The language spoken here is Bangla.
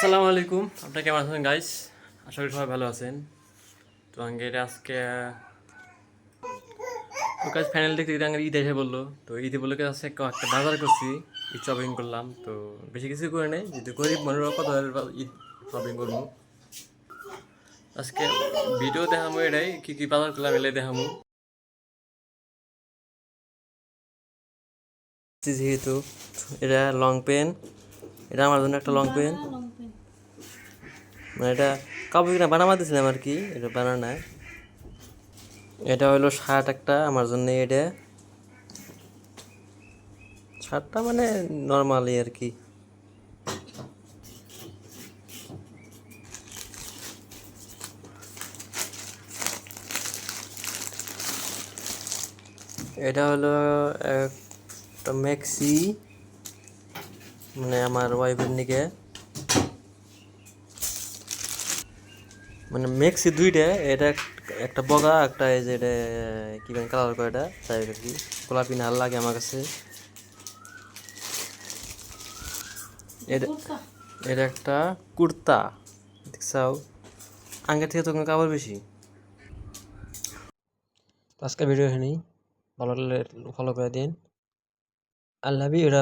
আসসালামু আলাইকুম, আপনারা কেমন আছেন গাইস? আশা করি সবাই ভালো আছেন। তো আজকে তো গাইস ফাইনাল দেখতে দেখতে ঈদ এসে বললো। তো ঈদে বলে আজকে একটা বাজার করছি, ঈদ শপিং করলাম। তো বেশি কিছু করে নেই, যেহেতু গরিব মানুষরা কত আর ঈদ শপিং করবো। আজকে ভিডিও দেখামো, এটাই কি কি বাজার করলাম এলে দেখামো। যেহেতু এটা লং পেন, এটা আমার জন্য একটা লং পেন, মানে এটা কাপড় কিনা বানামা দিয়েছিলাম আর কি, এটা বানানায়। এটা হলো শার্ট একটা আমার জন্য, এটা শার্টটা মানে নর্মালি আর কি। এটা হলো একটা ম্যাক্সি, মানে আমার ওয়াইফের নিকে, মানে ম্যাক্সি দুইটা। এটা একটা বগা, একটা এই যে এটা কি মানে কালার করে, এটা তাই আর কি গোলাপি নাল লাগে আমার কাছে। এটা এটা একটা কুর্তা, দেখছাও আগের থেকে তো কাপড় বেশি। আজকে ভিডিও এখানেই, ভালো লাগলে ফলো করে দিন। আল্লাহ হাফেজ। এটা